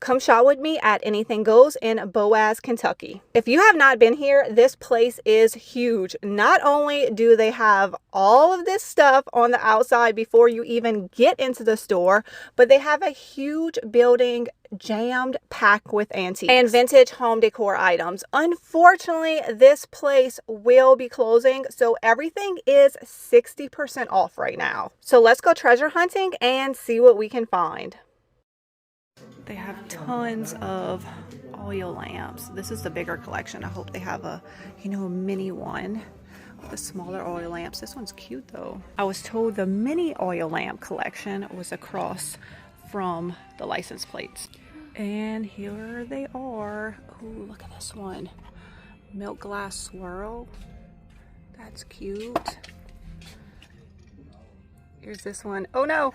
Come shop with me at Anything Goes in Boaz, Kentucky. If you have not been here, this place is huge. Not only do they have all of this stuff on the outside before you even get into the store, but they have a huge building jammed packed with antiques and vintage home decor items. Unfortunately, this place will be closing, so everything is 60% off right now. So let's go treasure hunting and see what we can find. They have tons of oil lamps. This is the bigger collection. I hope they have a, a mini one with the smaller oil lamps. This one's cute though. I was told the mini oil lamp collection was across from the license plates. And here they are. Oh, look at this one. Milk glass swirl. That's cute. Here's this one. Oh no,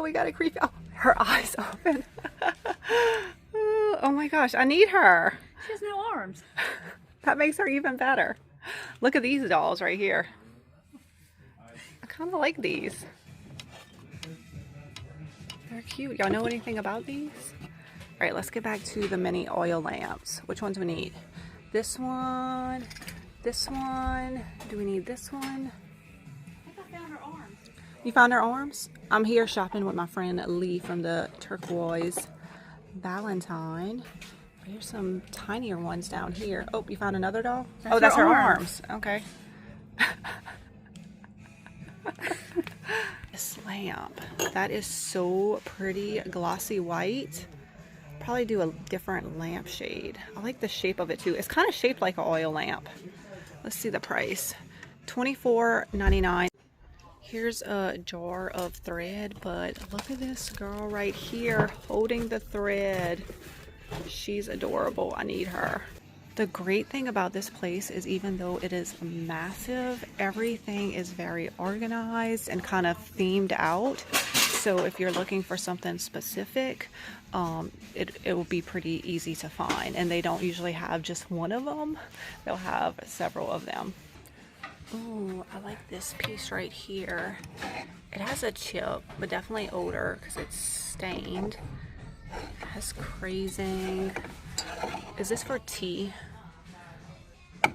we got a creepy. Oh, her eyes open. Oh my gosh, I need her. She has no arms. That makes her even better. Look at these dolls right here. I kind of like these. They're cute. Y'all know anything about these? All right, let's get back to the mini oil lamps. Which ones do we need? This one. This one. Do we need this one? I found her arms. You found her arms? I'm here shopping with my friend Lee from the Turquoise Valentine. Here's some tinier ones down here. Oh, you found another doll? That's oh, that's her arms. Okay. This lamp. That is so pretty. Glossy white. Probably do a different lamp shade. I like the shape of it too. It's kind of shaped like an oil lamp. Let's see the price. $24.99. Here's a jar of thread, but look at this girl right here holding the thread. She's adorable. I need her. The great thing about this place is even though it is massive, everything is very organized and kind of themed out. So if you're looking for something specific, it will be pretty easy to find. And they don't usually have just one of them. They'll have several of them. Oh, I like this piece right here. It has a chip, but definitely older because it's stained. It has crazing. Is this for tea?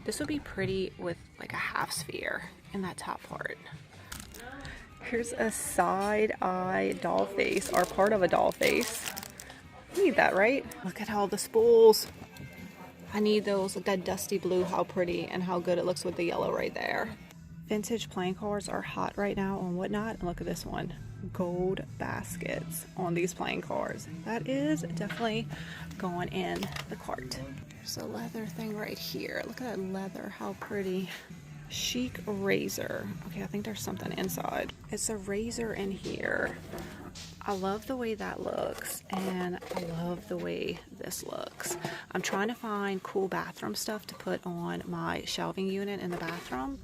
This would be pretty with like a half sphere in that top part. Here's a side eye doll face, or part of a doll face. I need that, right? Look at all the spools. I need those with that dusty blue. How pretty and how good it looks with the yellow right there. Vintage playing cards are hot right now on Whatnot. And look at this one. Gold baskets on these playing cards. That is definitely going in the cart. There's a leather thing right here. Look at that leather. How pretty. Chic razor. Okay, I think there's something inside. It's a razor in here. I love the way that looks, and I love the way this looks. I'm trying to find cool bathroom stuff to put on my shelving unit in the bathroom,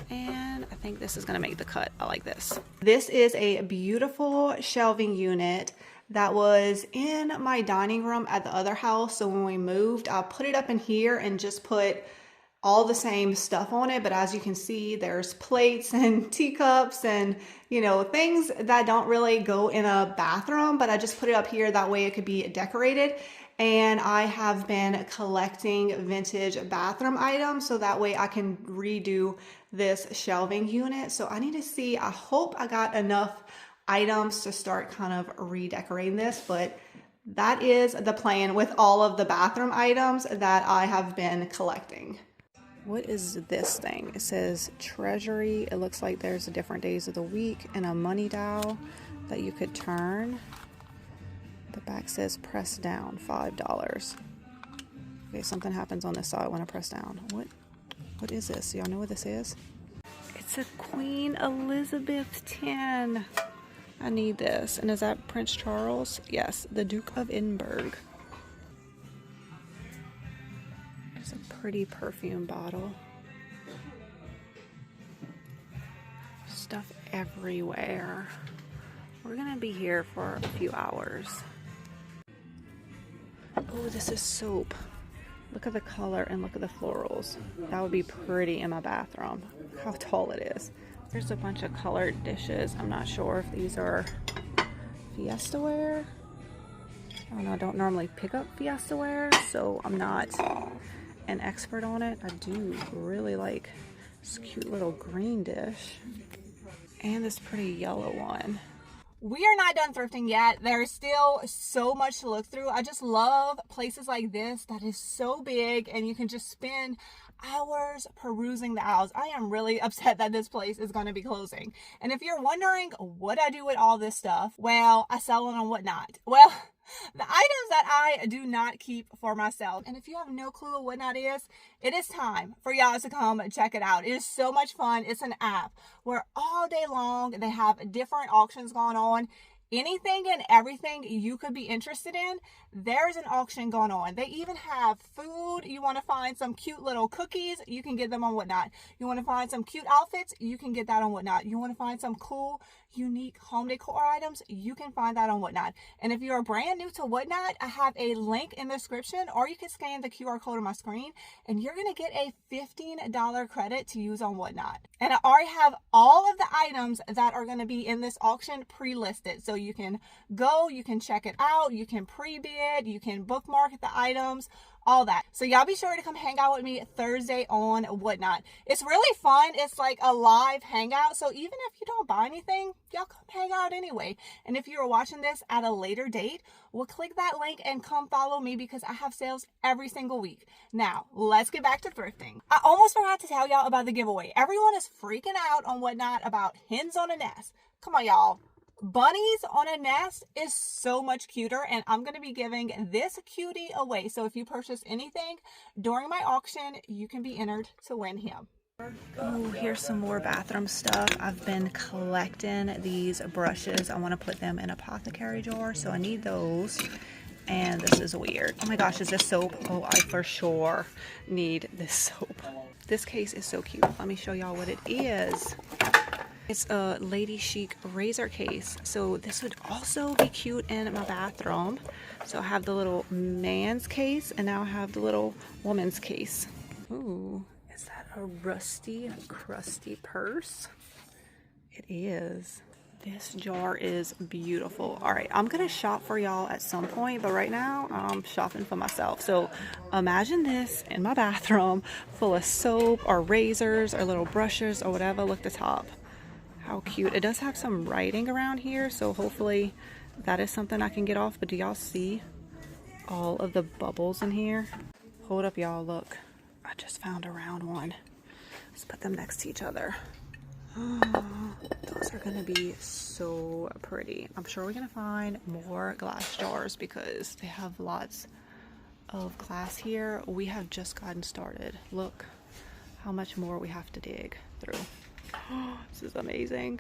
and I think this is gonna make the cut. I like this. This is a beautiful shelving unit that was in my dining room at the other house. So when we moved, I put it up in here and just put all the same stuff on it, but as you can see, there's plates and teacups and things that don't really go in a bathroom, but I just put it up here that way it could be decorated. And I have been collecting vintage bathroom items so that way I can redo this shelving unit. So I need to see, I hope I got enough items to start kind of redecorating this, but that is the plan with all of the bathroom items that I have been collecting. What is this thing? It says treasury. It looks like there's different days of the week and a money dial that you could turn. The back says press down, $5. Okay, something happens on this side when I press down. What is this? Y'all know what this is? It's a Queen Elizabeth tin. I need this. And is that Prince Charles? Yes, the Duke of Edinburgh. There's a pretty perfume bottle. Stuff everywhere. We're gonna be here for a few hours. Oh, this is soap. Look at the color and look at the florals. That would be pretty in my bathroom. Look how tall it is. There's a bunch of colored dishes. I'm not sure if these are Fiesta ware. I don't know, I don't normally pick up Fiesta ware, so I'm not an expert on it. I do really like this cute little green dish and this pretty yellow one. We are not done thrifting yet. There's still so much to look through. I just love places like this that is so big and you can just spend hours perusing the aisles. I am really upset that this place is going to be closing. And if you're wondering what I do with all this stuff, well, I sell it on Whatnot. Well, the items that I do not keep for myself. And if you have no clue what Whatnot is, it is time for y'all to come check it out. It is so much fun. It's an app where all day long they have different auctions going on. Anything and everything you could be interested in, there's an auction going on. They even have food. You want to find some cute little cookies, you can get them on Whatnot. You want to find some cute outfits, you can get that on Whatnot. You want to find some cool, unique home decor items, you can find that on Whatnot. And if you're brand new to Whatnot, I have a link in the description, or you can scan the QR code on my screen and you're going to get a $15 credit to use on Whatnot. And I already have all of the items that are going to be in this auction pre-listed. So you can go, you can check it out, you can pre-bid, you can bookmark the items, all that. So y'all be sure to come hang out with me Thursday on Whatnot. It's really fun. It's like a live hangout. So even if you don't buy anything, y'all come hang out anyway. And if you are watching this at a later date, well, click that link and come follow me because I have sales every single week. Now, let's get back to thrifting. I almost forgot to tell y'all about the giveaway. Everyone is freaking out on Whatnot about hens on a nest. Come on, y'all. Bunnies on a nest is so much cuter, and I'm going to be giving this cutie away. So if you purchase anything during my auction, you can be entered to win him. Oh, here's some more bathroom stuff. I've been collecting these brushes. I want to put them in a apothecary jar, so I need those. And this is weird. Oh my gosh, is this soap? Oh, I for sure need this soap. This case is so cute. Let me show y'all what it is. It's a Lady Chic razor case. So this would also be cute in my bathroom. So I have the little man's case and now I have the little woman's case. Ooh, is that a rusty, crusty purse? It is. This jar is beautiful. All right, I'm gonna shop for y'all at some point, but right now I'm shopping for myself. So imagine this in my bathroom full of soap or razors or little brushes or whatever. Look at the top. How cute. It does have some writing around here, so hopefully that is something I can get off. But do y'all see all of the bubbles in here? Hold up, y'all, look. I just found a round one. Let's put them next to each other. Oh, those are gonna be so pretty. I'm sure we're gonna find more glass jars because they have lots of glass here. We have just gotten started. Look how much more we have to dig through. Oh, this is amazing.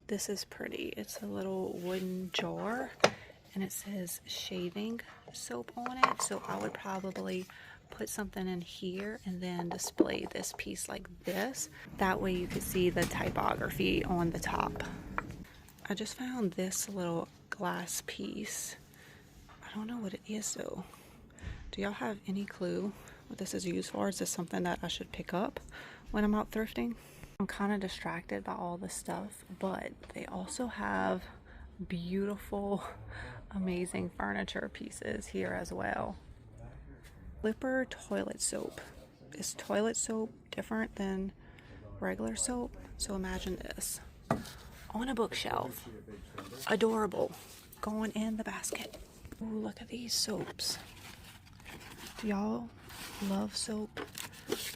This is pretty. It's a little wooden jar and it says shaving soap on it. So I would probably put something in here and then display this piece like this. That way you could see the typography on the top. I just found this little glass piece. I don't know what it is though. Do y'all have any clue what this is used for? Is this something that I should pick up when I'm out thrifting? I'm kind of distracted by all the stuff, but they also have beautiful, amazing furniture pieces here as well. Flipper toilet soap. Is toilet soap different than regular soap? So imagine this on a bookshelf. Adorable. Going in the basket. Ooh, look at these soaps. Do y'all love soap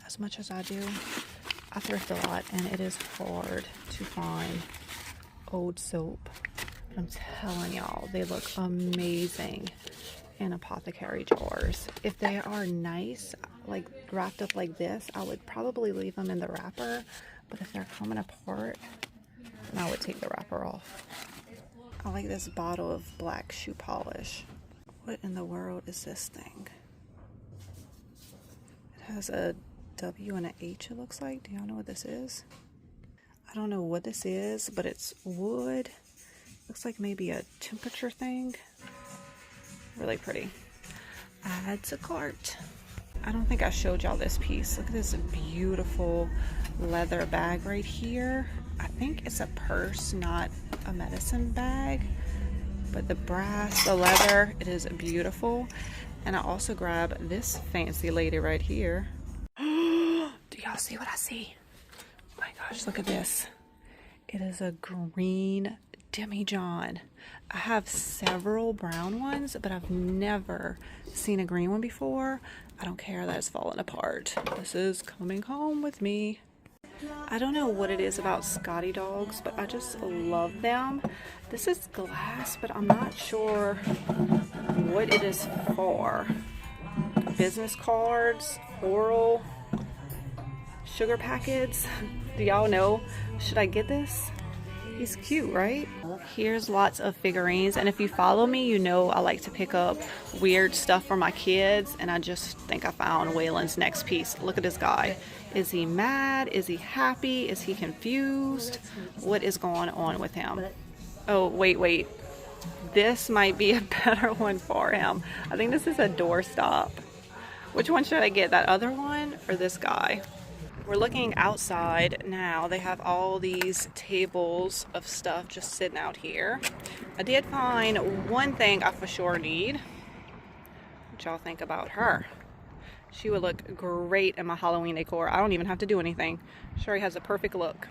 as much as I do? I thrift a lot and it is hard to find old soap. I'm telling y'all, they look amazing in apothecary jars. If they are nice, like wrapped up like this, I would probably leave them in the wrapper. But if they're coming apart, then I would take the wrapper off. I like this bottle of black shoe polish. What in the world is this thing? It has a W and an H, it looks like. Do y'all know what this is? I don't know what this is, but it's wood. Looks like maybe a temperature thing. Really pretty. Add to cart. I don't think I showed y'all this piece. Look at this beautiful leather bag right here. I think it's a purse, not a medicine bag. But the brass, the leather, it is beautiful. And I also grabbed this fancy lady right here. Do y'all see what I see? Oh my gosh, look at this. It is a green demijohn. I have several brown ones, but I've never seen a green one before. I don't care that it's falling apart. This is coming home with me. I don't know what it is about Scotty dogs, but I just love them. This is glass, but I'm not sure what it is for. Business cards, oral, sugar packets. Do y'all know? Should I get this? He's cute, right? Here's lots of figurines, and if you follow me, you know I like to pick up weird stuff for my kids, and I just think I found Waylon's next piece. Look at this guy. Is he mad? Is he happy? Is he confused? What is going on with him? Oh, wait. This might be a better one for him. I think this is a doorstop. Which one should I get? That other one or this guy? We're looking outside now. They have all these tables of stuff just sitting out here. I did find one thing I for sure need. What y'all think about her? She would look great in my Halloween decor. I don't even have to do anything. Sherry has a perfect look.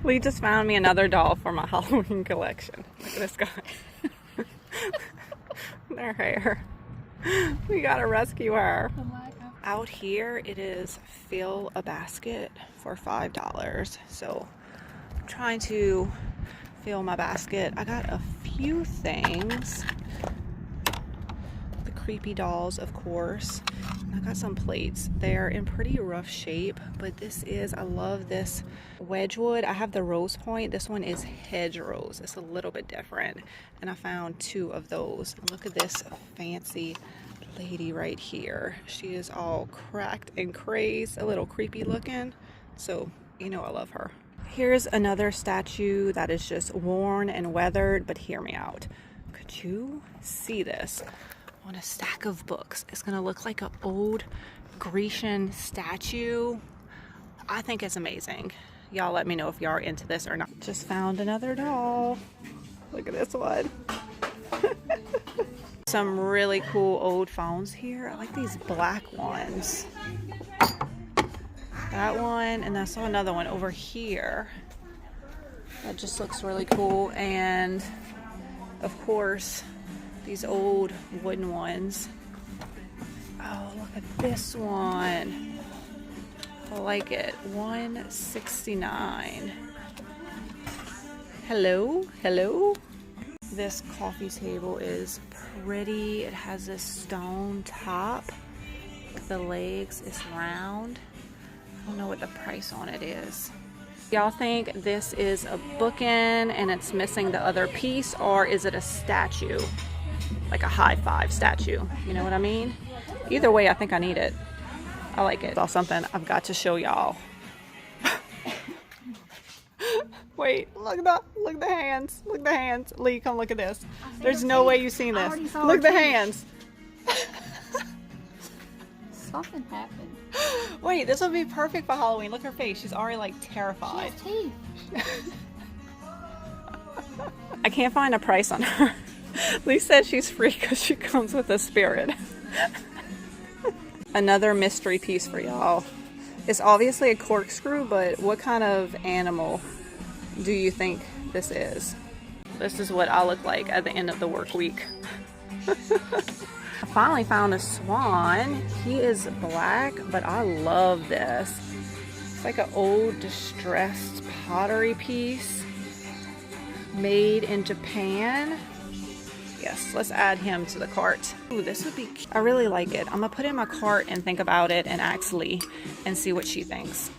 Lee just found me another doll for my Halloween collection. Look at this guy. Their hair. We gotta rescue her. Out here it is fill a basket for $5. So I'm trying to fill my basket. I got a few things. The creepy dolls, of course. I got some plates. They're in pretty rough shape, but this is, I love this Wedgwood. I have the rose point. This one is hedge rose. It's a little bit different. And I found 2 of those. Look at this fancy lady right here. She is all cracked and crazed, a little creepy looking. So, you know I love her. Here's another statue that is just worn and weathered, but hear me out. Could you see this on a stack of books? It's gonna look like an old Grecian statue. I think it's amazing. Y'all let me know if y'all are into this or not. Just found another doll. Look at this one. Some really cool old phones here. I like these black ones. That one, and I saw another one over here. That just looks really cool. And of course, these old wooden ones. Oh, look at this one. I like it. $169. Hello. This coffee table is pretty. It has this stone top. The legs is round. I don't know what the price on it is. Y'all think this is a bookend and it's missing the other piece, or is it a statue? Like a high five statue. You know what I mean? Either way, I think I need it. I like it. It's something I've got to show y'all. Wait, look at the hands. Look at the hands. Lee, come look at this. There's no way you've seen this. Look at the hands. Something happened. Wait, this would be perfect for Halloween. Look at her face. She's already like terrified. She has teeth. I can't find a price on her. Lee said she's free because she comes with a spirit. Another mystery piece for y'all. It's obviously a corkscrew, but what kind of animal do you think this is? This is what I look like at the end of the work week. I finally found a swan. He is black, but I love this. It's like an old distressed pottery piece made in Japan. Yes, let's add him to the cart. Ooh, this would be cute. I really like it. I'm gonna put it in my cart and think about it and ask Lee and see what she thinks.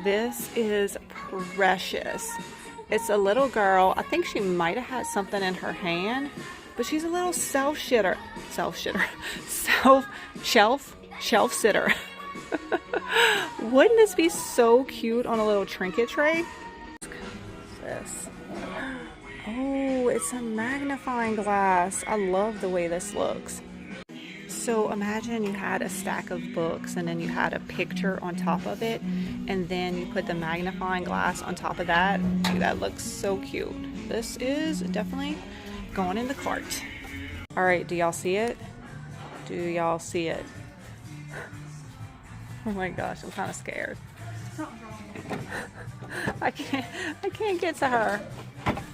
This is precious. It's a little girl. I think she might have had something in her hand, but she's a little shelf sitter. Wouldn't this be so cute on a little trinket tray? This. Oh, it's a magnifying glass. I love the way this looks. So imagine you had a stack of books and then you had a picture on top of it, and then you put the magnifying glass on top of that. That looks so cute. this is definitely going in the cart. All right, do y'all see it? Do y'all see it? Oh my gosh, I'm kind of scared. I can't get to her.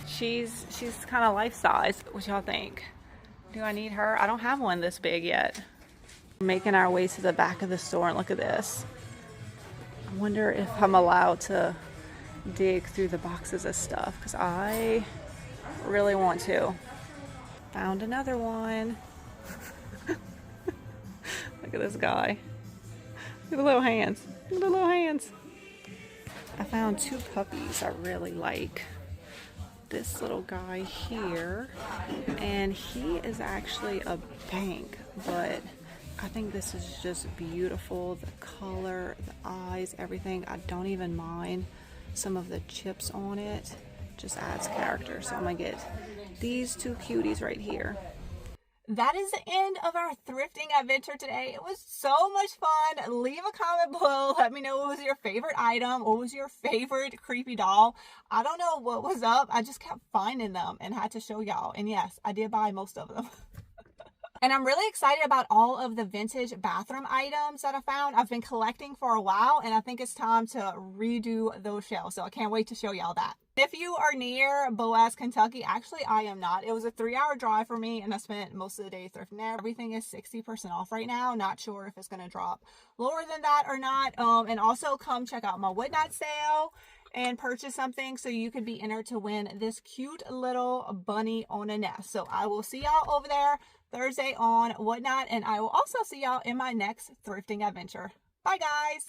She's kind of life size. What y'all think? Do I need her? I don't have one this big yet. We're making our way to the back of the store and look at this. I wonder if I'm allowed to dig through the boxes of stuff because I really want to. Found another one. Look at this guy. Look at the little hands. Look at the little hands. I found two puppies I really like. This little guy here, and he is actually a bank, but I think this is just beautiful. The color, the eyes, everything. I don't even mind some of the chips on it. Just adds character. So I'm gonna get these two cuties right here. That is the end of our thrifting adventure today. It was so much fun. Leave a comment below. Let me know what was your favorite item. What was your favorite creepy doll? I don't know what was up. I just kept finding them and had to show y'all. And yes, I did buy most of them. And I'm really excited about all of the vintage bathroom items that I found. I've been collecting for a while, and I think it's time to redo those shelves. So I can't wait to show y'all that. If you are near Boaz, Kentucky, actually I am not. It was a 3-hour drive for me, and I spent most of the day thrifting there. Everything is 60% off right now. Not sure if it's going to drop lower than that or not. And also come check out my Whatnot sale and purchase something so you could be entered to win this cute little bunny on a nest. So I will see y'all over there Thursday on Whatnot, and I will also see y'all in my next thrifting adventure. Bye guys!